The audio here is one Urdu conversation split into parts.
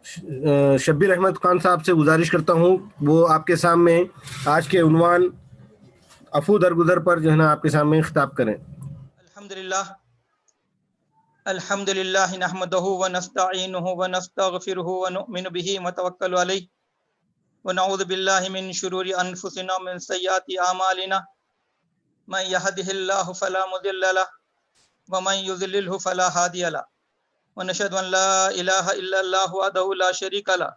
شبیر احمد خان صاحب سے گزارش کرتا ہوں وہ آپ کے سامنے آج کے عنوان عفو درگزر پر جو ہے نا آپ کے سامنے خطاب کریں۔ الحمد للہ نحمده ونستعینه ونستغفره ونؤمن به ونتوکل علیہ ونعوذ باللہ من شرور انفسنا ومن سیئات اعمالنا من يهده الله فلا مضل له ومن يضلل فلا هادي له ونشهد ان لا اله الا الله وحده لا شريك له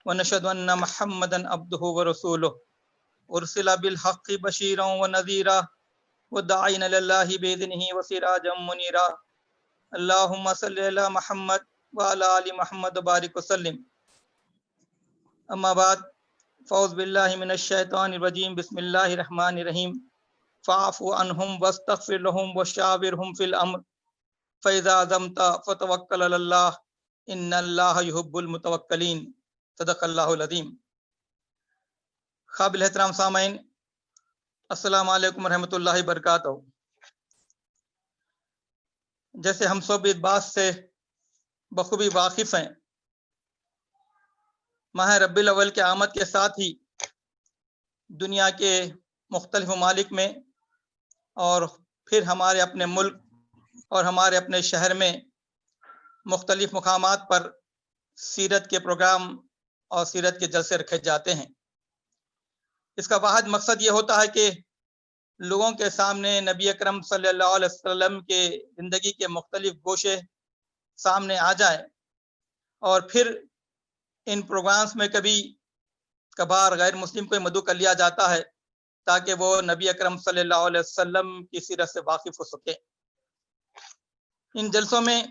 ونشهد ان محمدا عبده ورسوله ارسل بالحق بشيرا ونذيرا وداعيا الى الله باذنه وسراجا منيرا اللهم صل على محمد وعلى ال محمد وبارك وسلم اما بعد فاعوذ بالله من الشیطان الرجیم بسم اللہ الرحمن الرحیم فاعف عنهم واستغفر لهم وشاورهم في الامر فاذا عزمت فتوکل علی اللہ ان اللہ يحب المتوکلین صدق اللہ العظیم۔ قابل احترام سامعین، السلام علیکم ورحمۃ اللہ وبرکاتہ۔ جیسے ہم سب اس بات سے بخوبی واقف ہیں، ماہ ربیع الاول کے آمد کے ساتھ ہی دنیا کے مختلف ممالک میں اور پھر ہمارے اپنے ملک اور ہمارے اپنے شہر میں مختلف مقامات پر سیرت کے پروگرام اور سیرت کے جلسے رکھے جاتے ہیں۔ اس کا واحد مقصد یہ ہوتا ہے کہ لوگوں کے سامنے نبی اکرم صلی اللہ علیہ وسلم کے زندگی کے مختلف گوشے سامنے آ جائیں، اور پھر ان پروگرامز میں کبھی کبھار غیر مسلم کو مدعو کر لیا جاتا ہے تاکہ وہ نبی اکرم صلی اللہ علیہ وسلم کی سیرت سے واقف ہو سکے۔ ان جلسوں میں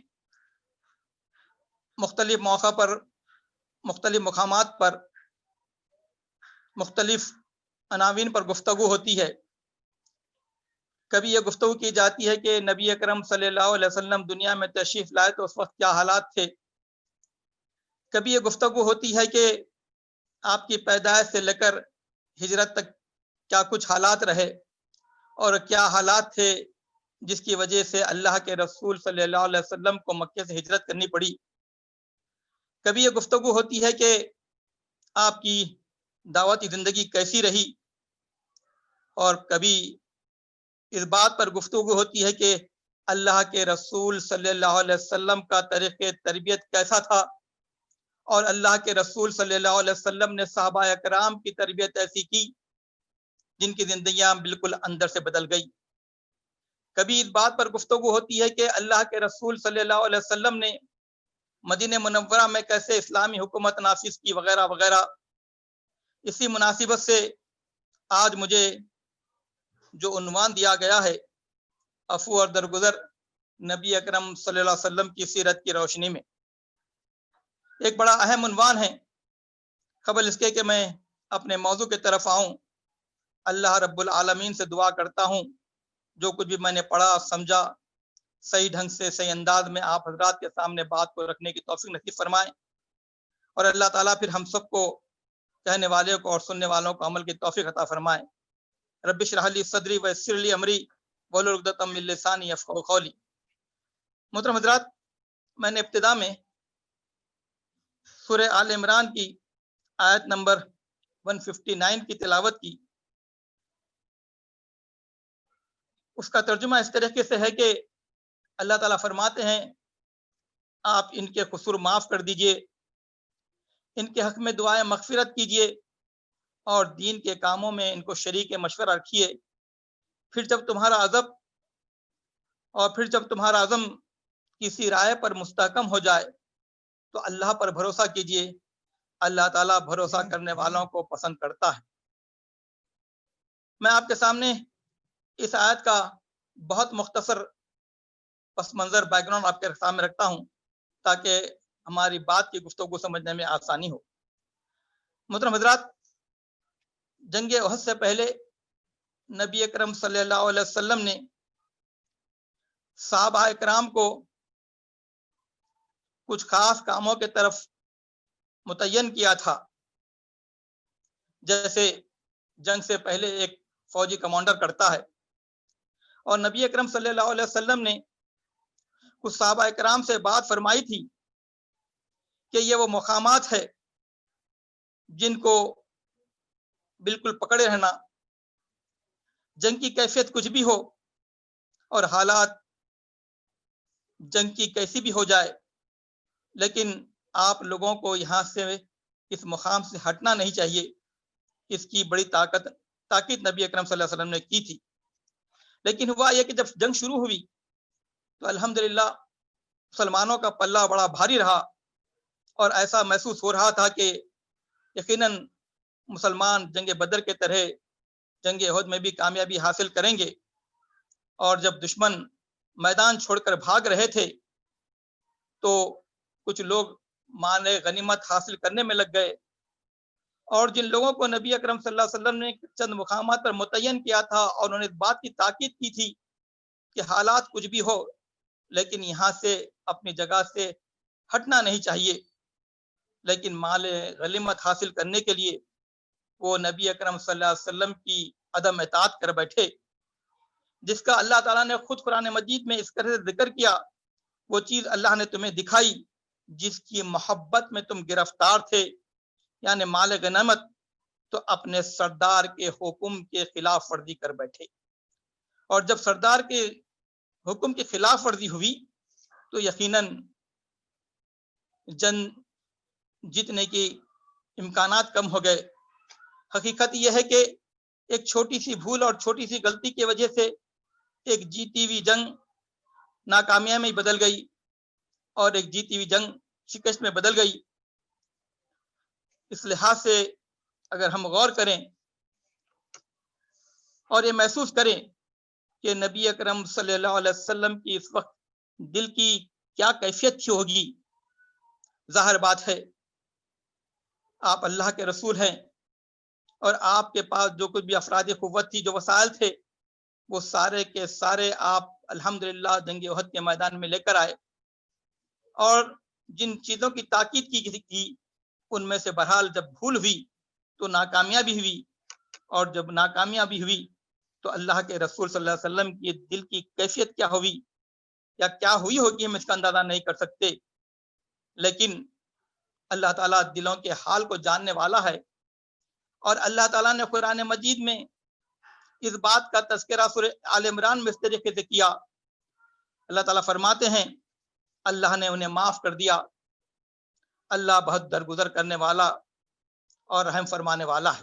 مختلف موقع پر، مختلف مقامات پر، مختلف عناوین پر گفتگو ہوتی ہے۔ کبھی یہ گفتگو کی جاتی ہے کہ نبی اکرم صلی اللہ علیہ وسلم دنیا میں تشریف لائے تو اس وقت کیا حالات تھے۔ کبھی یہ گفتگو ہوتی ہے کہ آپ کی پیدائش سے لے کر ہجرت تک کیا کچھ حالات رہے اور کیا حالات تھے جس کی وجہ سے اللہ کے رسول صلی اللہ علیہ وسلم کو مکے سے ہجرت کرنی پڑی۔ کبھی یہ گفتگو ہوتی ہے کہ آپ کی دعوتی زندگی کیسی رہی، اور کبھی اس بات پر گفتگو ہوتی ہے کہ اللہ کے رسول صلی اللہ علیہ وسلم کا طریقہ تربیت کیسا تھا، اور اللہ کے رسول صلی اللہ علیہ وسلم نے صحابہ اکرام کی تربیت ایسی کی جن کی زندگیاں بالکل اندر سے بدل گئی۔ کبھی اس بات پر گفتگو ہوتی ہے کہ اللہ کے رسول صلی اللہ علیہ وسلم نے مدینہ منورہ میں کیسے اسلامی حکومت نافذ کی، وغیرہ وغیرہ۔ اسی مناسبت سے آج مجھے جو عنوان دیا گیا ہے، عفو اور درگزر نبی اکرم صلی اللہ علیہ وسلم کی سیرت کی روشنی میں، ایک بڑا اہم عنوان ہے۔ قبل اس کے کہ میں اپنے موضوع کی طرف آؤں، اللہ رب العالمین سے دعا کرتا ہوں جو کچھ بھی میں نے پڑھا سمجھا صحیح ڈھنگ سے، صحیح انداز میں آپ حضرات کے سامنے بات کو رکھنے کی توفیق نصیب فرمائے، اور اللہ تعالیٰ پھر ہم سب کو، کہنے والے کو اور سننے والوں کو، عمل کی توفیق عطا فرمائے۔ رب اشرح لی صدری ویسر لی امری واحلل عقدۃ من لسانی یفقہوا قولی۔ محترم حضرات، میں نے ابتدا میں سورہ آل عمران کی آیت نمبر 159 کی تلاوت کی۔ اس کا ترجمہ اس طریقے سے ہے کہ اللہ تعالیٰ فرماتے ہیں آپ ان کے قصور معاف کر دیجئے، ان کے حق میں دعائیں مغفرت کیجئے، اور دین کے کاموں میں ان کو شریک مشورہ رکھیے۔ پھر جب تمہارا عزم کسی رائے پر مستحکم ہو جائے تو اللہ پر بھروسہ کیجئے، اللہ تعالیٰ بھروسہ کرنے والوں کو پسند کرتا ہے۔ میں آپ کے سامنے اس آیت کا بہت مختصر پس منظر بیک گراؤنڈ آپ کے سامنے رکھتا ہوں تاکہ ہماری بات کی گفتگو سمجھنے میں آسانی ہو۔ محترم حضرات، جنگ احد سے پہلے نبی اکرم صلی اللہ علیہ وسلم نے صحابہ اکرام کو کچھ خاص کاموں کے طرف متعین کیا تھا، جیسے جنگ سے پہلے ایک فوجی کمانڈر کرتا ہے، اور نبی اکرم صلی اللہ علیہ وسلم نے کچھ صحابہ اکرام سے بات فرمائی تھی کہ یہ وہ مقامات ہے جن کو بالکل پکڑے رہنا، جنگ کی کیفیت کچھ بھی ہو اور حالات جنگ کی کیسی بھی ہو جائے، لیکن آپ لوگوں کو یہاں سے اس مقام سے ہٹنا نہیں چاہیے۔ اس کی بڑی تاکید نبی اکرم صلی اللہ علیہ وسلم نے کی تھی۔ لیکن ہوا یہ کہ جب جنگ شروع ہوئی تو الحمدللہ مسلمانوں کا پلہ بڑا بھاری رہا، اور ایسا محسوس ہو رہا تھا کہ یقیناً مسلمان جنگ بدر کے طرح جنگ احد میں بھی کامیابی حاصل کریں گے۔ اور جب دشمن میدان چھوڑ کر بھاگ رہے تھے تو کچھ لوگ مال غنیمت حاصل کرنے میں لگ گئے، اور جن لوگوں کو نبی اکرم صلی اللہ علیہ وسلم نے چند مقامات پر متعین کیا تھا اور انہوں نے اس بات کی تاکید کی تھی کہ حالات کچھ بھی ہو لیکن یہاں سے اپنی جگہ سے ہٹنا نہیں چاہیے، لیکن مال غنیمت حاصل کرنے کے لیے وہ نبی اکرم صلی اللہ علیہ وسلم کی عدم اطاعت کر بیٹھے، جس کا اللہ تعالیٰ نے خود قرآن مجید میں اس طرح سے ذکر کیا۔ وہ چیز اللہ نے تمہیں دکھائی جس کی محبت میں تم گرفتار تھے، یعنی مال غنیمت، تو اپنے سردار کے حکم کے خلاف ورزی کر بیٹھے، اور جب سردار کے حکم کی خلاف ورزی ہوئی تو یقیناً جنگ جیتنے کی امکانات کم ہو گئے۔ حقیقت یہ ہے کہ ایک چھوٹی سی بھول اور چھوٹی سی غلطی کی وجہ سے ایک جیتی ہوئی جنگ ناکامیابی میں بدل گئی، اور ایک جیتی ہوئی جنگ شکست میں بدل گئی۔ اس لحاظ سے اگر ہم غور کریں اور یہ محسوس کریں کہ نبی اکرم صلی اللہ علیہ وسلم کی اس وقت دل کی کیا کیفیت تھی ہوگی، ظاہر بات ہے آپ اللہ کے رسول ہیں، اور آپ کے پاس جو کچھ بھی افراد قوت تھی، جو وسائل تھے، وہ سارے کے سارے آپ الحمدللہ جنگ احد کے میدان میں لے کر آئے، اور جن چیزوں کی تاکید کی تھی ان میں سے بہرحال جب بھول ہوئی تو ناکامیابی ہوئی، اور جب ناکامیابی ہوئی تو اللہ کے رسول صلی اللہ علیہ وسلم کی دل کی کیفیت کیا ہوئی یا کیا ہوئی ہوگی ہم اس کا اندازہ نہیں کر سکتے، لیکن اللہ تعالیٰ دلوں کے حال کو جاننے والا ہے۔ اور اللہ تعالیٰ نے قرآن مجید میں اس بات کا تذکرہ سورہ آل عمران میں اس طریقے سے کیا۔ اللہ تعالیٰ فرماتے ہیں اللہ نے انہیں معاف کر دیا، اللہ بہت درگزر کرنے والا اور رحم فرمانے والا ہے۔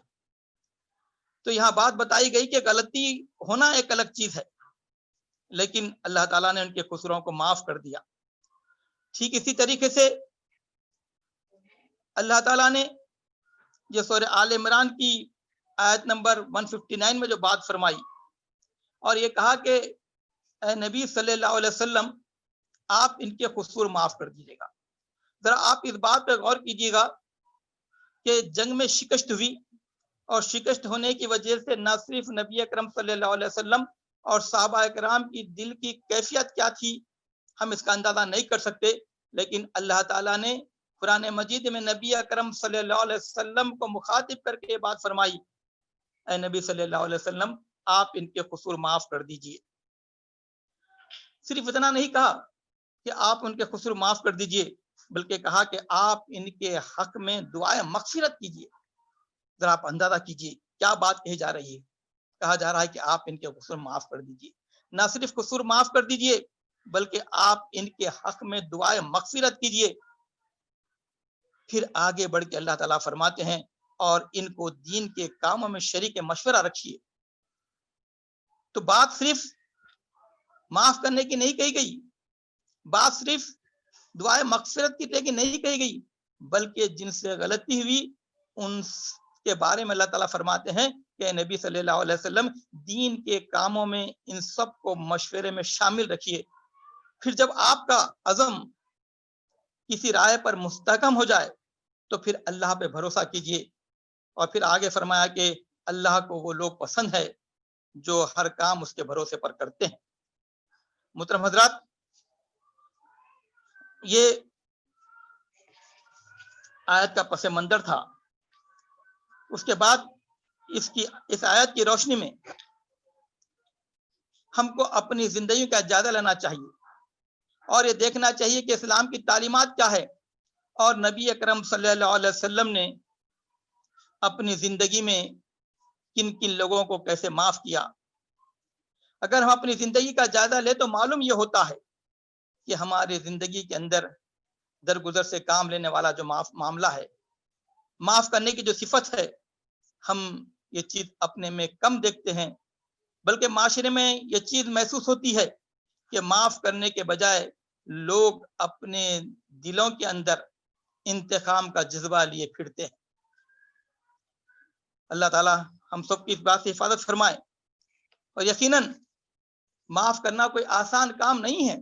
تو یہاں بات بتائی گئی کہ غلطی ہونا ایک الگ چیز ہے، لیکن اللہ تعالیٰ نے ان کے قصوروں کو معاف کر دیا۔ ٹھیک اسی طریقے سے اللہ تعالیٰ نے یہ سورہ آل عمران کی آیت نمبر 159 میں جو بات فرمائی اور یہ کہا کہ اے نبی صلی اللہ علیہ وسلم آپ ان کے قصور معاف کر دیجیے گا۔ ذرا آپ اس بات پہ غور کیجیے گا کہ جنگ میں شکست ہوئی، اور شکست ہونے کی وجہ سے نہ صرف نبی اکرم صلی اللہ علیہ وسلم اور صحابہ اکرام کی دل کی کیفیت کیا تھی ہم اس کا اندازہ نہیں کر سکتے، لیکن اللہ تعالیٰ نے قرآن مجید میں نبی اکرم صلی اللہ علیہ وسلم کو مخاطب کر کے بات فرمائی، اے نبی صلی اللہ علیہ وسلم آپ ان کے قصور معاف کر دیجئے۔ صرف اتنا نہیں کہا کہ آپ ان کے قصور معاف کر دیجئے، بلکہ کہا کہ آپ ان کے حق میں دعائیں مغفرت کیجئے۔ ذرا آپ اندازہ کیجئے کیا بات کہی جا رہی ہے، کہا جا رہا ہے کہ آپ ان کے قصور معاف کر دیجئے، نہ صرف قصور معاف کر دیجئے بلکہ آپ ان کے حق میں دعائیں مغفرت کیجئے۔ پھر آگے بڑھ کے اللہ تعالیٰ فرماتے ہیں اور ان کو دین کے کاموں میں شریک مشورہ رکھیے۔ تو بات صرف معاف کرنے کی نہیں کہی گئی، بات صرف دعائیں مغفرت کی لیکن نہیں کہی گئی، بلکہ جن سے غلطی ہوئی ان کے بارے میں اللہ تعالیٰ فرماتے ہیں کہ نبی صلی اللہ علیہ وسلم دین کے کاموں میں ان سب کو مشورے میں شامل رکھیے۔ پھر جب آپ کا عزم کسی رائے پر مستحکم ہو جائے تو پھر اللہ پہ بھروسہ کیجئے، اور پھر آگے فرمایا کہ اللہ کو وہ لوگ پسند ہے جو ہر کام اس کے بھروسے پر کرتے ہیں۔ محترم حضرات، یہ آیت کا پس منظر تھا۔ اس کے بعد اس آیت کی روشنی میں ہم کو اپنی زندگی کا جائزہ لینا چاہیے اور یہ دیکھنا چاہیے کہ اسلام کی تعلیمات کیا ہے اور نبی اکرم صلی اللہ علیہ وسلم نے اپنی زندگی میں کن کن لوگوں کو کیسے معاف کیا. اگر ہم اپنی زندگی کا جائزہ لیں تو معلوم یہ ہوتا ہے کہ ہماری زندگی کے اندر درگزر سے کام لینے والا جو معاملہ ہے، معاف کرنے کی جو صفت ہے، ہم یہ چیز اپنے میں کم دیکھتے ہیں، بلکہ معاشرے میں یہ چیز محسوس ہوتی ہے کہ معاف کرنے کے بجائے لوگ اپنے دلوں کے اندر انتقام کا جذبہ لیے پھرتے ہیں. اللہ تعالی ہم سب کی اس بات سے حفاظت فرمائے. اور یقیناً معاف کرنا کوئی آسان کام نہیں ہے.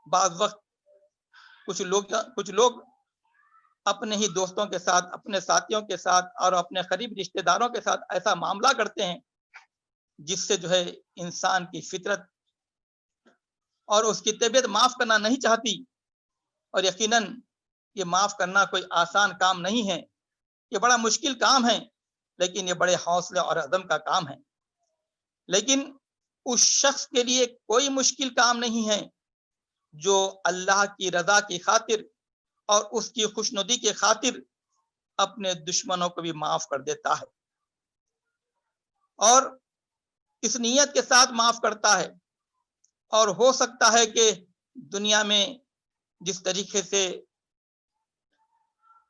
بعض وقت کچھ لوگ اپنے ہی دوستوں کے ساتھ، اپنے ساتھیوں کے ساتھ اور اپنے قریب رشتہ داروں کے ساتھ ایسا معاملہ کرتے ہیں جس سے جو ہے انسان کی فطرت اور اس کی طبیعت معاف کرنا نہیں چاہتی. اور یقیناً یہ معاف کرنا کوئی آسان کام نہیں ہے، یہ بڑا مشکل کام ہے، لیکن یہ بڑے حوصلے اور عزم کا کام ہے. لیکن اس شخص کے لیے کوئی مشکل کام نہیں ہے جو اللہ کی رضا کی خاطر اور اس کی خوشنودی کی خاطر اپنے دشمنوں کو بھی معاف کر دیتا ہے اور اس نیت کے ساتھ معاف کرتا ہے. اور ہو سکتا ہے کہ دنیا میں جس طریقے سے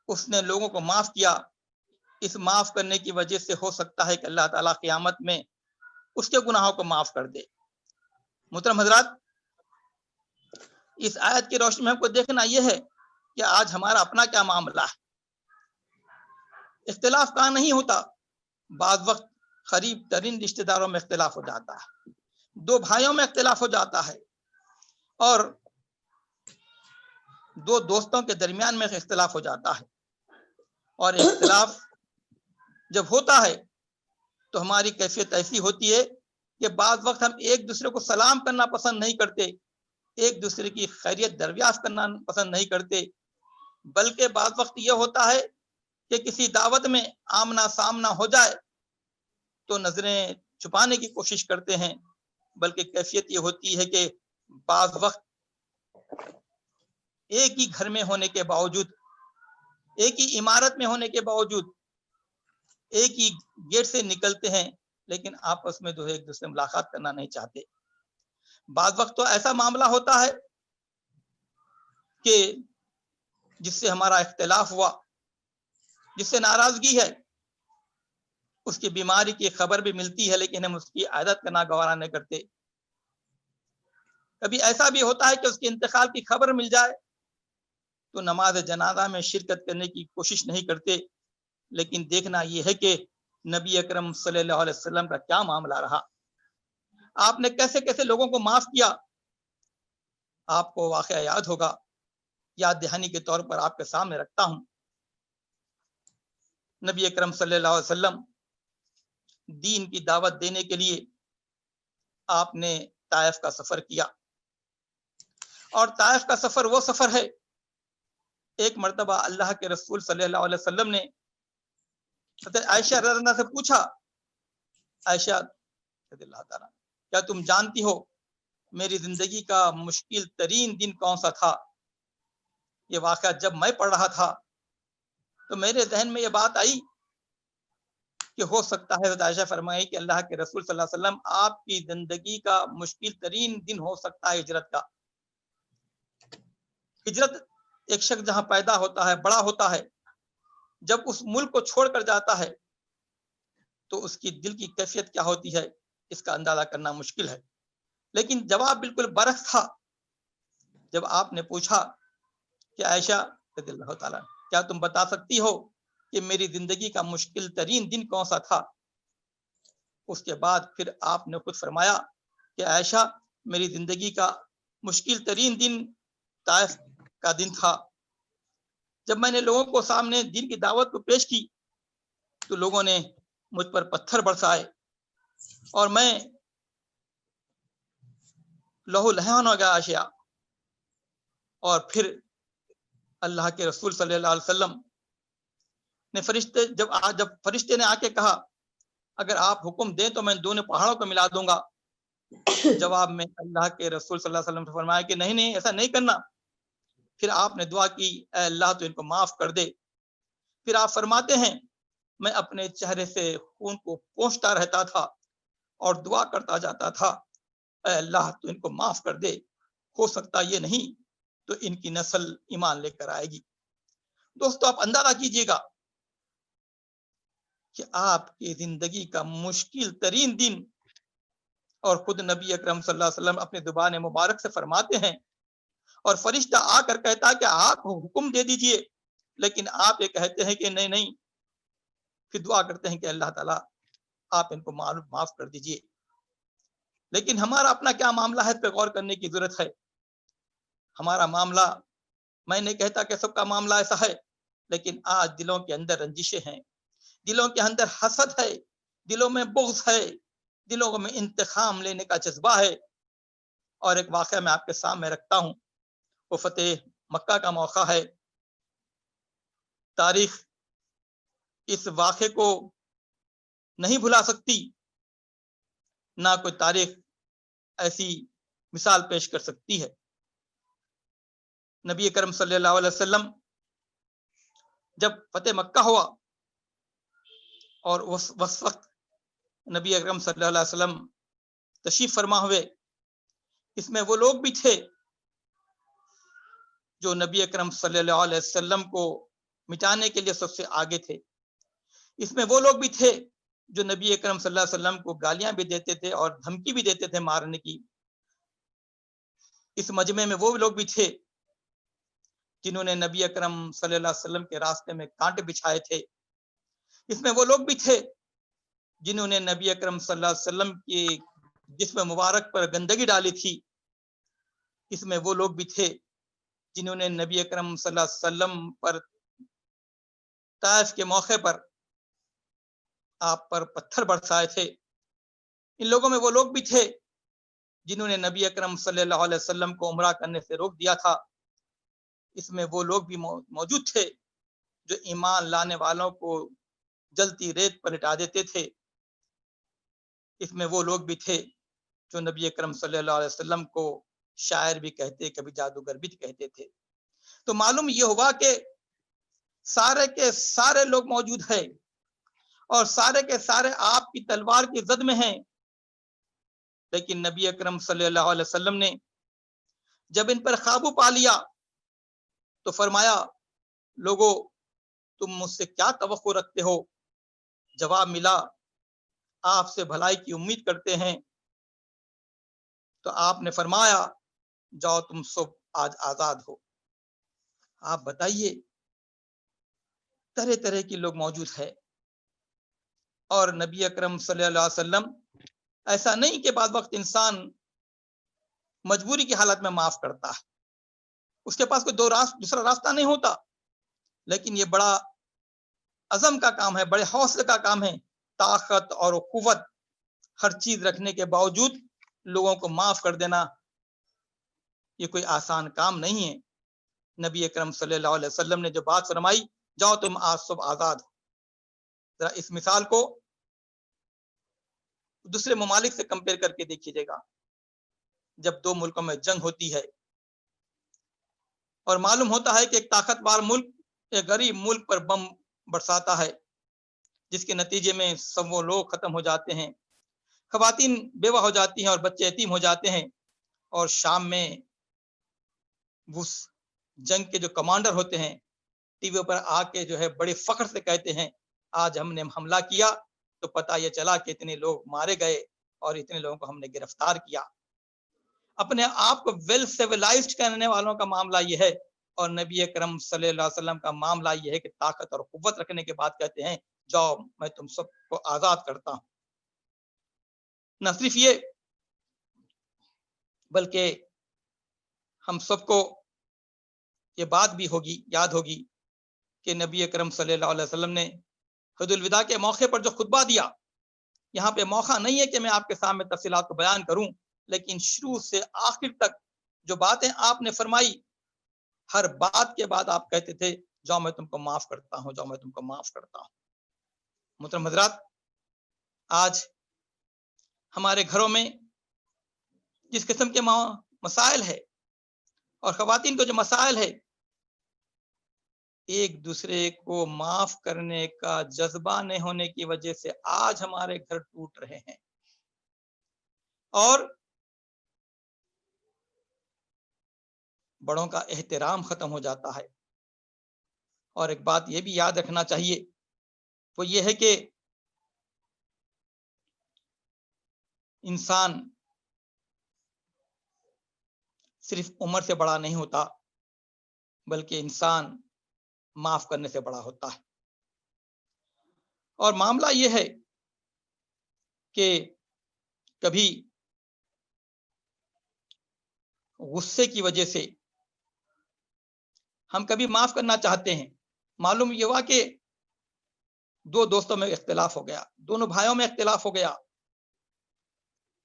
اس نے لوگوں کو معاف کیا، اس معاف کرنے کی وجہ سے ہو سکتا ہے کہ اللہ تعالیٰ قیامت میں اس کے گناہوں کو معاف کر دے. محترم حضرات، اس آیت کی روشنی میں ہم کو دیکھنا یہ ہے کہ آج ہمارا اپنا کیا معاملہ ہے. اختلاف کہاں نہیں ہوتا، بعض وقت قریب ترین رشتہ داروں میں اختلاف ہو جاتا ہے، دو بھائیوں میں اختلاف ہو جاتا ہے، اور دو دوستوں کے درمیان میں اختلاف ہو جاتا ہے. اور اختلاف جب ہوتا ہے تو ہماری کیفیت ایسی ہوتی ہے کہ بعض وقت ہم ایک دوسرے کو سلام کرنا پسند نہیں کرتے، ایک دوسرے کی خیریت دریافت کرنا پسند نہیں کرتے، بلکہ بعض وقت یہ ہوتا ہے کہ کسی دعوت میں آمنا سامنا ہو جائے تو نظریں چھپانے کی کوشش کرتے ہیں. بلکہ کیفیت یہ ہوتی ہے کہ بعض وقت ایک ہی گھر میں ہونے کے باوجود، ایک ہی عمارت میں ہونے کے باوجود، ایک ہی گیٹ سے نکلتے ہیں، لیکن آپس میں جو ہے ایک دوسرے سے ملاقات کرنا نہیں چاہتے. بعض وقت تو ایسا معاملہ ہوتا ہے کہ جس سے ہمارا اختلاف ہوا، جس سے ناراضگی ہے، اس کی بیماری کی خبر بھی ملتی ہے، لیکن ہم اس کی عادت کرنا گوارا نہیں کرتے. کبھی ایسا بھی ہوتا ہے کہ اس کے انتقال کی خبر مل جائے تو نماز جنازہ میں شرکت کرنے کی کوشش نہیں کرتے. لیکن دیکھنا یہ ہے کہ نبی اکرم صلی اللہ علیہ وسلم کا کیا معاملہ رہا، آپ نے کیسے کیسے لوگوں کو معاف کیا. آپ کو واقعہ یاد ہوگا، یاد دہانی کے طور پر آپ کے سامنے رکھتا ہوں. نبی اکرم صلی اللہ علیہ وسلم دین کی دعوت دینے کے لیے آپ نے طائف کا سفر کیا، اور طائف کا سفر وہ سفر ہے، ایک مرتبہ اللہ کے رسول صلی اللہ علیہ وسلم نے حضرت عائشہ رضی اللہ عنہا سے پوچھا، عائشہ رضی اللہ تعالیٰ، کیا تم جانتی ہو میری زندگی کا مشکل ترین دن کون سا تھا؟ یہ واقعہ جب میں پڑھ رہا تھا تو میرے ذہن میں یہ بات آئی کہ ہو سکتا ہے حضرت عائشہ فرمائی کہ اللہ کے رسول صلی اللہ علیہ وسلم آپ کی زندگی کا مشکل ترین دن ہو سکتا ہے ہجرت کا. ہجرت ایک شخص جہاں پیدا ہوتا ہے، بڑا ہوتا ہے، جب اس ملک کو چھوڑ کر جاتا ہے تو اس کی دل کی کیفیت کیا ہوتی ہے اس کا اندازہ کرنا مشکل ہے. لیکن جواب بالکل برعکس تھا. جب آپ نے پوچھا کہ عائشہ رضی اللہ تعالیٰ، کیا تم بتا سکتی ہو کہ میری زندگی کا مشکل ترین دن کون سا تھا؟ اس کے بعد پھر آپ نے خود فرمایا کہ عائشہ، میری زندگی کا مشکل ترین دن طائف کا دن تھا. جب میں نے لوگوں کو سامنے دین کی دعوت کو پیش کی تو لوگوں نے مجھ پر پتھر برسائے اور میں لہو لہان ہو گیا عائشہ. اور پھر اللہ کے رسول صلی اللہ علیہ وسلم نے جب فرشتے نے آ کے کہا اگر آپ حکم دیں تو میں دونوں پہاڑوں کو ملا دوں گا، جواب میں اللہ کے رسول صلی اللہ علیہ وسلم نے فرمایا کہ نہیں ایسا نہیں کرنا. پھر آپ نے دعا کی اے اللہ تو ان کو معاف کر دے. پھر آپ فرماتے ہیں میں اپنے چہرے سے خون کو پوچھتا رہتا تھا اور دعا کرتا جاتا تھا اے اللہ تو ان کو معاف کر دے, ہو سکتا یہ نہیں تو ان کی نسل ایمان لے کر آئے گی. دوستو آپ اندازہ کیجئے گا کہ آپ کی زندگی کا مشکل ترین دن, اور خود نبی اکرم صلی اللہ علیہ وسلم اپنے زبان مبارک سے فرماتے ہیں اور فرشتہ آ کر کہتا ہے کہ آپ حکم دے دیجئے, لیکن آپ یہ کہتے ہیں کہ نہیں نہیں, پھر دعا کرتے ہیں کہ اللہ تعالیٰ آپ ان کو معاف کر دیجئے. لیکن ہمارا اپنا کیا معاملہ ہے, اس پہ غور کرنے کی ضرورت ہے. ہمارا معاملہ, میں نہیں کہتا کہ سب کا معاملہ ایسا ہے, لیکن آج دلوں کے اندر رنجشیں ہیں, دلوں کے اندر حسد ہے, دلوں میں بغض ہے, دلوں میں انتقام لینے کا جذبہ ہے. اور ایک واقعہ میں آپ کے سامنے رکھتا ہوں, وہ فتح مکہ کا موقع ہے. تاریخ اس واقعے کو نہیں بھلا سکتی, نہ کوئی تاریخ ایسی مثال پیش کر سکتی ہے. نبی کرم صلی اللہ علیہ وسلم جب فتح مکہ ہوا اور اس وقت نبی اکرم صلی اللہ علیہ وسلم تشریف فرما ہوئے, اس میں وہ لوگ بھی تھے جو نبی اکرم صلی اللہ علیہ وسلم کو مٹانے کے لیے سب سے آگے تھے. اس میں وہ لوگ بھی تھے جو نبی اکرم صلی اللہ علیہ وسلم کو گالیاں بھی دیتے تھے اور دھمکی بھی دیتے تھے مارنے کی. اس مجمع میں وہ لوگ بھی تھے جنہوں نے نبی اکرم صلی اللہ علیہ وسلم کے راستے میں کانٹے بچھائے تھے. اس میں وہ لوگ بھی تھے جنہوں نے نبی اکرم صلی اللہ علیہ وسلم کی جسم مبارک پر گندگی ڈالی تھی. اس میں وہ لوگ بھی تھے جنہوں نے نبی اکرم صلی اللہ علیہ وسلم پر طائف کے موقع پر آپ پر پتھر برسائے تھے. ان لوگوں میں وہ لوگ بھی تھے جنہوں نے نبی اکرم صلی اللہ علیہ وسلم کو عمرہ کرنے سے روک دیا تھا. اس میں وہ لوگ بھی موجود تھے جو ایمان لانے والوں کو جلتی ریت پر لٹا دیتے تھے. اس میں وہ لوگ بھی تھے جو نبی اکرم صلی اللہ علیہ وسلم کو شاعر بھی کہتے, کبھی جادوگر بھی کہتے تھے. تو معلوم یہ ہوا کہ سارے کے سارے لوگ موجود ہیں اور سارے کے سارے آپ کی تلوار کی زد میں ہیں, لیکن نبی اکرم صلی اللہ علیہ وسلم نے جب ان پر قابو پا لیا تو فرمایا لوگوں تم مجھ سے کیا توقع رکھتے ہو؟ جواب ملا آپ سے بھلائی کی امید کرتے ہیں. تو آپ نے فرمایا جاؤ تم سب آج آزاد ہو. آپ بتائیے, طرح طرح کے لوگ موجود ہیں اور نبی اکرم صلی اللہ علیہ وسلم ایسا نہیں کہ بعض وقت انسان مجبوری کی حالت میں معاف کرتا ہے, اس کے پاس کوئی دوسرا راستہ نہیں ہوتا, لیکن یہ بڑا عزم کا کام ہے, بڑے حوصلے کا کام ہے. طاقت اور قوت ہر چیز رکھنے کے باوجود لوگوں کو معاف کر دینا یہ کوئی آسان کام نہیں ہے. نبی اکرم صلی اللہ علیہ وسلم نے جو بات فرمائی جاؤ تم آج صبح آزاد ہو, ذرا اس مثال کو دوسرے ممالک سے کمپیئر کر کے دیکھیے گا. جب دو ملکوں میں جنگ ہوتی ہے اور معلوم ہوتا ہے کہ ایک طاقتور ملک ایک غریب ملک پر بم برساتا ہے, جس کے نتیجے میں سب وہ لوگ ختم ہو جاتے ہیں, خواتین بیوہ ہو جاتی ہیں اور بچے یتیم ہو جاتے ہیں. اور شام میں اس جنگ کے جو کمانڈر ہوتے ہیں ٹی وی پر آ کے جو ہے بڑے فخر سے کہتے ہیں آج ہم نے حملہ کیا تو پتہ یہ چلا کہ اتنے لوگ مارے گئے اور اتنے لوگوں کو ہم نے گرفتار کیا. اپنے آپ کو ویل سیولائزڈ کرنے والوں کا معاملہ یہ ہے, اور نبی اکرم صلی اللہ علیہ وسلم کا معاملہ یہ ہے کہ طاقت اور قوت رکھنے کے بعد کہتے ہیں جاؤ میں تم سب کو آزاد کرتا ہوں. نہ صرف یہ بلکہ ہم سب کو یہ بات بھی یاد ہوگی کہ نبی اکرم صلی اللہ علیہ وسلم نے حج الوداع کے موقع پر جو خطبہ دیا, یہاں پہ موقع نہیں ہے کہ میں آپ کے سامنے تفصیلات کو بیان کروں, لیکن شروع سے آخر تک جو باتیں آپ نے فرمائی ہر بات کے بعد آپ کہتے تھے جاؤ میں تم کو معاف کرتا ہوں, جاؤ میں تم کو معاف کرتا ہوں. محترم حضرات, آج ہمارے گھروں میں جس قسم کے مسائل ہے اور خواتین کو جو مسائل ہے ایک دوسرے کو معاف کرنے کا جذبہ نہیں ہونے کی وجہ سے آج ہمارے گھر ٹوٹ رہے ہیں، اور بڑوں کا احترام ختم ہو جاتا ہے۔ اور ایک بات یہ بھی یاد رکھنا چاہیے، وہ یہ ہے کہ انسان صرف عمر سے بڑا نہیں ہوتا، بلکہ انسان معاف کرنے سے بڑا ہوتا ہے۔ اور معاملہ یہ ہے کہ کبھی غصے کی وجہ سے ہم کبھی معاف کرنا چاہتے ہیں، معلوم یہ ہوا کہ دو دوستوں میں اختلاف ہو گیا، دونوں بھائیوں میں اختلاف ہو گیا۔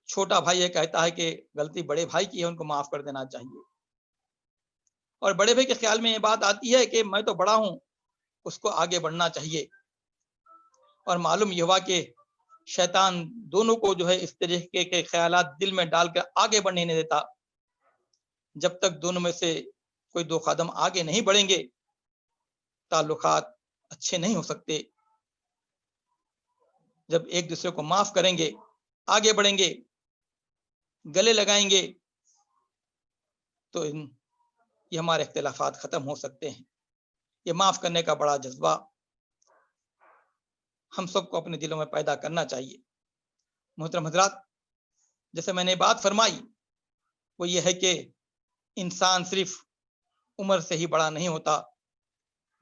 چھوٹا بھائی یہ کہتا ہے کہ غلطی بڑے بھائی کی ہے، ان کو معاف کر دینا چاہیے، اور بڑے بھائی کے خیال میں یہ بات آتی ہے کہ میں تو بڑا ہوں، اس کو آگے بڑھنا چاہیے۔ اور معلوم یہ ہوا کہ شیطان دونوں کو جو ہے اس طریقے کے خیالات دل میں ڈال کر آگے بڑھنے نہیں دیتا۔ جب تک دونوں میں سے کوئی دو قدم آگے نہیں بڑھیں گے، تعلقات اچھے نہیں ہو سکتے۔ جب ایک دوسرے کو معاف کریں گے، آگے بڑھیں گے، گلے لگائیں گے، تو یہ ہمارے اختلافات ختم ہو سکتے ہیں۔ یہ معاف کرنے کا بڑا جذبہ ہم سب کو اپنے دلوں میں پیدا کرنا چاہیے۔ محترم حضرات، جیسے میں نے بات فرمائی، وہ یہ ہے کہ انسان صرف عمر سے ہی بڑا نہیں ہوتا،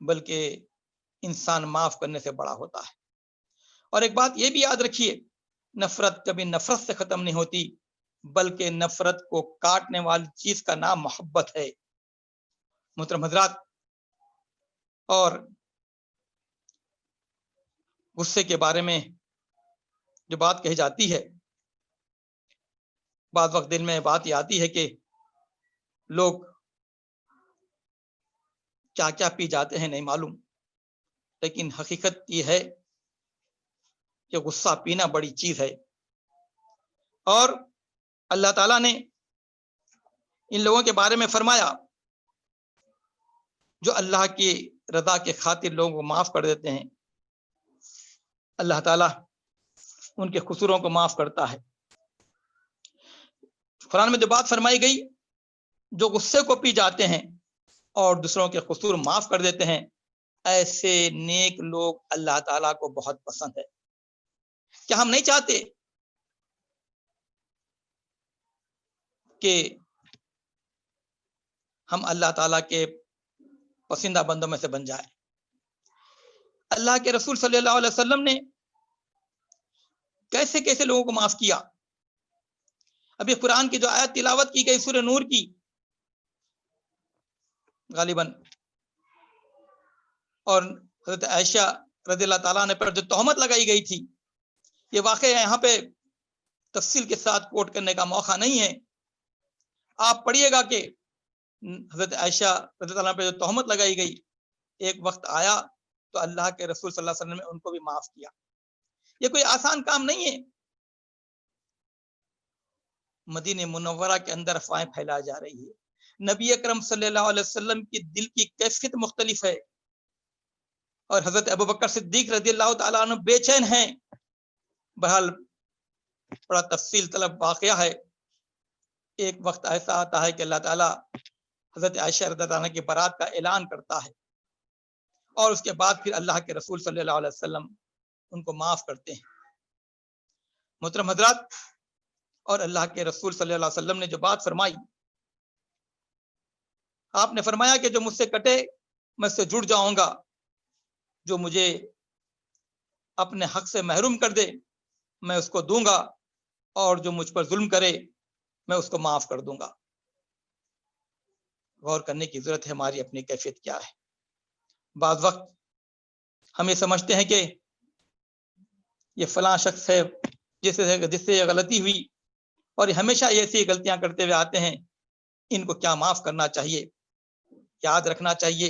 بلکہ انسان معاف کرنے سے بڑا ہوتا ہے۔ اور ایک بات یہ بھی یاد رکھیے، نفرت کبھی نفرت سے ختم نہیں ہوتی، بلکہ نفرت کو کاٹنے والی چیز کا نام محبت ہے۔ محترم حضرات، اور غصے کے بارے میں جو بات کہی جاتی ہے، بعض وقت دل میں بات یہ آتی ہے کہ لوگ کیا کیا پی جاتے ہیں نہیں معلوم، لیکن حقیقت یہ ہے کہ غصہ پینا بڑی چیز ہے۔ اور اللہ تعالیٰ نے ان لوگوں کے بارے میں فرمایا جو اللہ کی رضا کے خاطر لوگوں کو معاف کر دیتے ہیں، اللہ تعالیٰ ان کے قصوروں کو معاف کرتا ہے۔ قرآن میں جو بات فرمائی گئی، جو غصے کو پی جاتے ہیں اور دوسروں کے قصور معاف کر دیتے ہیں، ایسے نیک لوگ اللہ تعالیٰ کو بہت پسند ہے۔ کیا ہم نہیں چاہتے کہ ہم اللہ تعالیٰ کے پسندہ بندوں میں سے بن جائیں؟ اللہ کے رسول صلی اللہ علیہ وسلم نے کیسے کیسے لوگوں کو معاف کیا۔ ابھی قرآن کی جو آیت تلاوت کی گئی سورہ نور کی، غالباً، اور حضرت عائشہ رضی اللہ تعالیٰ نے پر جو تہمت لگائی گئی تھی، یہ واقعہ یہاں پہ تفصیل کے ساتھ کوٹ کرنے کا موقع نہیں ہے۔ آپ پڑھیے گا کہ حضرت عائشہ رضی اللہ عنہ پہ جو تہمت لگائی گئی، ایک وقت آیا تو اللہ کے رسول صلی اللہ علیہ وسلم نے ان کو بھی معاف کیا۔ یہ کوئی آسان کام نہیں ہے۔ مدینہ منورہ کے اندر افواہیں پھیلائی جا رہی ہے، نبی اکرم صلی اللہ علیہ وسلم کی دل کی کیفیت مختلف ہے، اور حضرت ابوبکر صدیق رضی اللہ تعالیٰ عنہ بے چین ہیں۔ بہرحال بڑا تفصیل طلب واقعہ ہے۔ ایک وقت ایسا آتا ہے کہ اللہ تعالیٰ حضرت عائشہ رضی اللہ عنہ کی برات کا اعلان کرتا ہے، اور اس کے بعد پھر اللہ کے رسول صلی اللہ علیہ وسلم ان کو معاف کرتے ہیں۔ محترم حضرات، اور اللہ کے رسول صلی اللہ علیہ وسلم نے جو بات فرمائی، آپ نے فرمایا کہ جو مجھ سے کٹے میں اس سے جڑ جاؤں گا، جو مجھے اپنے حق سے محروم کر دے میں اس کو دوں گا، اور جو مجھ پر ظلم کرے میں اس کو معاف کر دوں گا۔ غور کرنے کی ضرورت ہے ہماری اپنی کیفیت کیا ہے۔ بعض وقت ہم یہ سمجھتے ہیں کہ یہ فلاں شخص ہے جس سے یہ غلطی ہوئی، اور یہ ہمیشہ ایسی غلطیاں کرتے ہوئے آتے ہیں، ان کو کیا معاف کرنا چاہیے۔ یاد رکھنا چاہیے،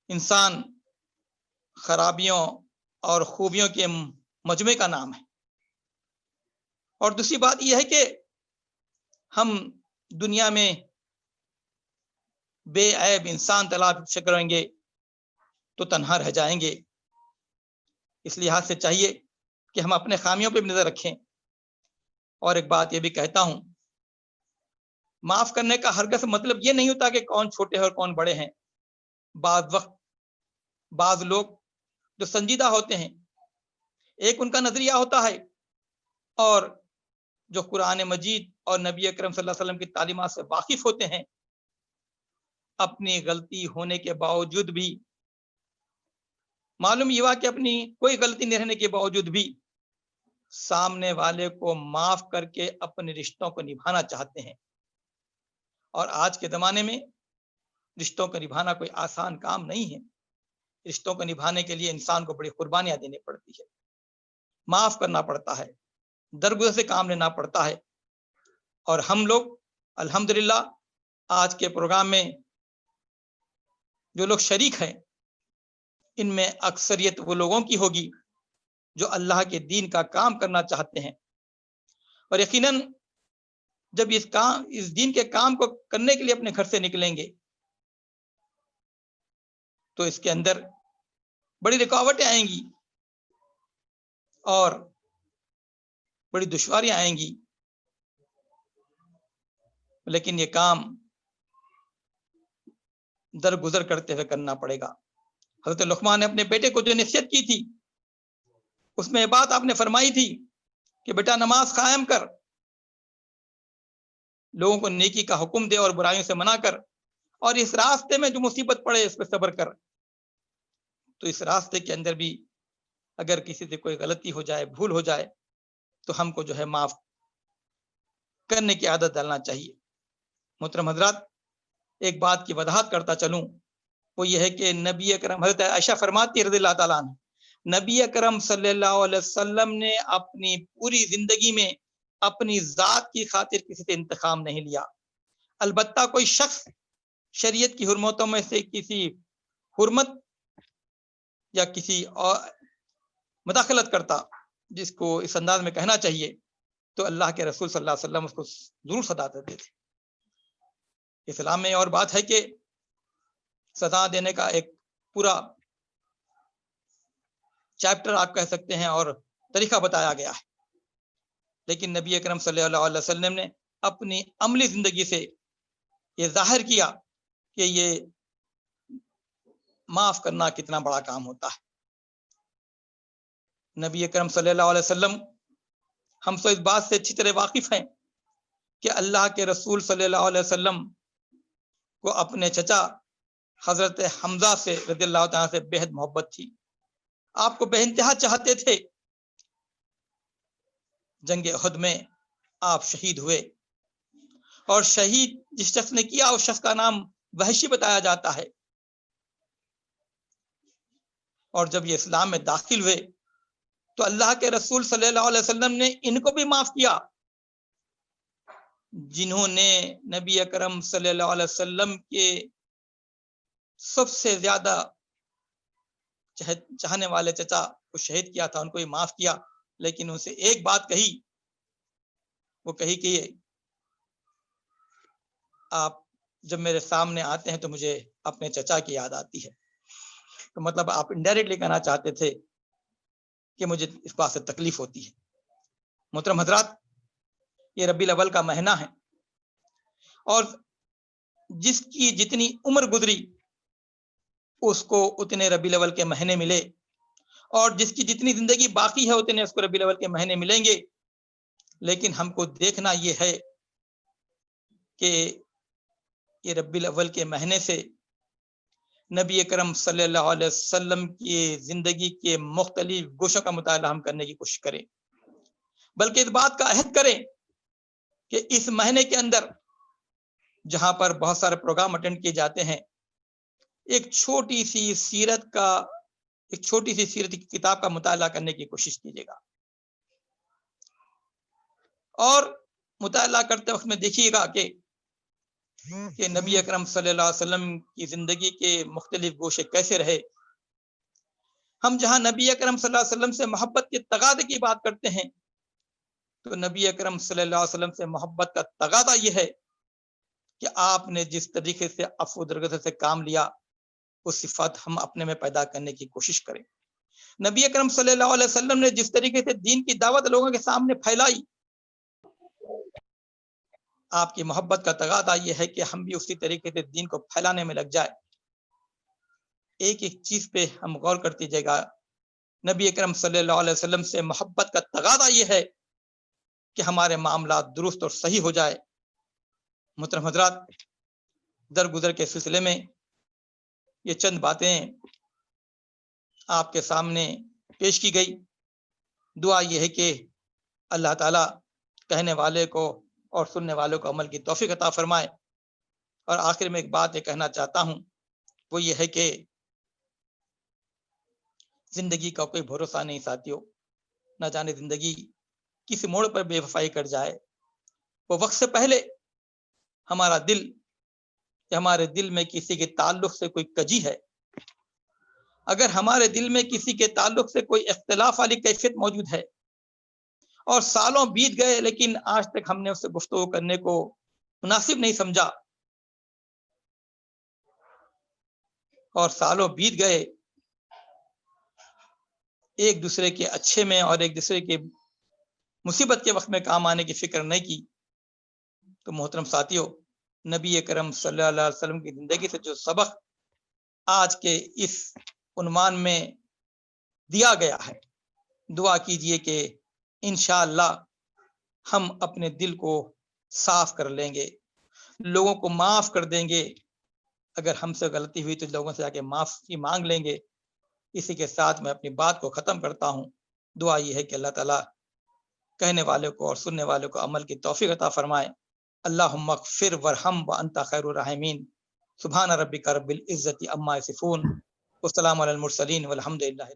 انسان خرابیوں اور خوبیوں کے مجموعے کا نام ہے۔ اور دوسری بات یہ ہے کہ ہم دنیا میں بے عیب انسان تلاش کریں گے تو تنہا رہ جائیں گے. اس لحاظ سے چاہیے کہ ہم اپنے خامیوں پہ بھی نظر رکھیں. اور ایک بات یہ بھی کہتا ہوں، معاف کرنے کا ہرگز مطلب یہ نہیں ہوتا کہ کون چھوٹے ہیں اور کون بڑے ہیں. بعض وقت بعض لوگ جو سنجیدہ ہوتے ہیں، ایک ان کا نظریہ ہوتا ہے، اور جو قرآن مجید اور نبی اکرم صلی اللہ علیہ وسلم کی تعلیمات سے واقف ہوتے ہیں، اپنی غلطی ہونے کے باوجود بھی، معلوم یہ ہوا کہ اپنی کوئی غلطی نہیں رہنے کے باوجود بھی سامنے والے کو معاف کر کے اپنے رشتوں کو نبھانا چاہتے ہیں. اور آج کے زمانے میں رشتوں کو نبھانا کوئی آسان کام نہیں ہے. رشتوں کو نبھانے کے لیے انسان کو بڑی قربانیاں دینی پڑتی ہے، معاف کرنا پڑتا ہے، درگزر سے کام لینا پڑتا ہے. اور ہم لوگ الحمدللہ آج کے پروگرام میں جو لوگ شریک ہیں، ان میں اکثریت وہ لوگوں کی ہوگی جو اللہ کے دین کا کام کرنا چاہتے ہیں. اور یقیناً جب اس دین کے کام کو کرنے کے لیے اپنے گھر سے نکلیں گے تو اس کے اندر بڑی رکاوٹیں آئیں گی اور بڑی دشواریاں آئیں گی، لیکن یہ کام درگزر کرتے ہوئے کرنا پڑے گا. حضرت لقمان نے اپنے بیٹے کو جو نصیحت کی تھی، اس میں یہ بات آپ نے فرمائی تھی کہ بیٹا نماز قائم کر، لوگوں کو نیکی کا حکم دے اور برائیوں سے منع کر، اور اس راستے میں جو مصیبت پڑے اس پہ صبر کر. تو اس راستے کے اندر بھی اگر کسی سے کوئی غلطی ہو جائے، بھول ہو جائے، تو ہم کو جو ہے معاف کرنے کی عادت ڈالنا چاہیے. محترم حضرات، ایک بات کی وضاحت کرتا چلوں، وہ یہ ہے کہ نبی اکرم، حضرت عائشہ فرماتی رضی اللہ تعالیٰ عنہ، نبی اکرم صلی اللہ علیہ وسلم نے اپنی پوری زندگی میں اپنی ذات کی خاطر کسی سے انتقام نہیں لیا. البتہ کوئی شخص شریعت کی حرمتوں میں سے کسی حرمت یا کسی اور مداخلت کرتا، جس کو اس انداز میں کہنا چاہیے، تو اللہ کے رسول صلی اللہ علیہ وسلم اس کو ضرور سزا دیتے تھے. اسلام میں اور بات ہے کہ سزا دینے کا ایک پورا چیپٹر آپ کہہ سکتے ہیں اور طریقہ بتایا گیا ہے، لیکن نبی اکرم صلی اللہ علیہ وسلم نے اپنی عملی زندگی سے یہ ظاہر کیا کہ یہ معاف کرنا کتنا بڑا کام ہوتا ہے. نبی اکرم صلی اللہ علیہ وسلم، ہم سب اس بات سے اچھی طرح واقف ہیں کہ اللہ کے رسول صلی اللہ علیہ وسلم کو اپنے چچا حضرت حمزہ سے رضی اللہ تعالیٰ سے بے حد محبت تھی. آپ کو بے انتہا چاہتے تھے. جنگ احد میں آپ شہید ہوئے، اور شہید جس شخص نے کیا اس شخص کا نام وحشی بتایا جاتا ہے. اور جب یہ اسلام میں داخل ہوئے تو اللہ کے رسول صلی اللہ علیہ وسلم نے ان کو بھی معاف کیا، جنہوں نے نبی اکرم صلی اللہ علیہ وسلم کے سب سے زیادہ چاہنے والے چچا کو شہید کیا تھا، ان کو بھی معاف کیا. لیکن ان سے ایک بات کہی، وہ کہی کہ آپ جب میرے سامنے آتے ہیں تو مجھے اپنے چچا کی یاد آتی ہے. تو مطلب آپ انڈائریکٹلی کہنا چاہتے تھے کہ مجھے اس بات سے تکلیف ہوتی ہے. محترم حضرات، یہ ربیع الاول کا مہینہ ہے، اور جس کی جتنی عمر گزری اس کو اتنے ربیع الاول کے مہینے ملے، اور جس کی جتنی زندگی باقی ہے اتنے اس کو ربیع الاول کے مہینے ملیں گے. لیکن ہم کو دیکھنا یہ ہے کہ یہ ربیع الاول کے مہینے سے نبی اکرم صلی اللہ علیہ وسلم کی زندگی کے مختلف گوشوں کا مطالعہ ہم کرنے کی کوشش کریں، بلکہ اس بات کا عہد کریں کہ اس مہینے کے اندر جہاں پر بہت سارے پروگرام اٹینڈ کیے جاتے ہیں، ایک چھوٹی سی سیرت کی کتاب کا مطالعہ کرنے کی کوشش کیجیے گا. اور مطالعہ کرتے وقت میں دیکھیے گا کہ نبی اکرم صلی اللہ علیہ وسلم کی زندگی کے مختلف گوشے کیسے رہے. ہم جہاں نبی اکرم صلی اللہ علیہ وسلم سے محبت کے تقاضے کی بات کرتے ہیں، تو نبی اکرم صلی اللہ علیہ وسلم سے محبت کا تقاضا یہ ہے کہ آپ نے جس طریقے سے عفو درگزر سے کام لیا وہ صفات ہم اپنے میں پیدا کرنے کی کوشش کریں. نبی اکرم صلی اللہ علیہ وسلم نے جس طریقے سے دین کی دعوت لوگوں کے سامنے پھیلائی، آپ کی محبت کا تقاضا یہ ہے کہ ہم بھی اسی طریقے سے دین کو پھیلانے میں لگ جائے. ایک ایک چیز پہ ہم غور کرتے جائے گا. نبی اکرم صلی اللہ علیہ وسلم سے محبت کا تقاضا یہ ہے کہ ہمارے معاملات درست اور صحیح ہو جائے. محترم حضرات، درگزر کے سلسلے میں یہ چند باتیں آپ کے سامنے پیش کی گئی. دعا یہ ہے کہ اللہ تعالی کہنے والے کو اور سننے والوں کو عمل کی توفیق عطا فرمائے. اور آخر میں ایک بات یہ کہنا چاہتا ہوں، وہ یہ ہے کہ زندگی کا کوئی بھروسہ نہیں ساتھیوں. نہ جانے زندگی کس موڑ پر بے وفائی کر جائے. وہ وقت سے پہلے ہمارا دل یا ہمارے دل میں کسی کے تعلق سے کوئی کجی ہے، اگر ہمارے دل میں کسی کے تعلق سے کوئی اختلاف والی کیفیت موجود ہے اور سالوں بیت گئے لیکن آج تک ہم نے اس سے گفتگو کرنے کو مناسب نہیں سمجھا، اور سالوں بیت گئے ایک دوسرے کے اچھے میں اور ایک دوسرے کے مصیبت کے وقت میں کام آنے کی فکر نہیں کی، تو محترم ساتھیوں، نبی کرم صلی اللہ علیہ وسلم کی زندگی سے جو سبق آج کے اس عنوان میں دیا گیا ہے، دعا کیجئے کہ انشاءاللہ ہم اپنے دل کو صاف کر لیں گے، لوگوں کو معاف کر دیں گے. اگر ہم سے غلطی ہوئی تو لوگوں سے جا کے معافی مانگ لیں گے. اسی کے ساتھ میں اپنی بات کو ختم کرتا ہوں. دعا یہ ہے کہ اللہ تعالیٰ کہنے والوں کو اور سننے والوں کو عمل کی توفیق عطا فرمائے. اللہم اغفر ورحم وانت خیر الراحمین. سبحان ربک رب العزت عما یصفون، والسلام علی المرسلین والحمد للہ.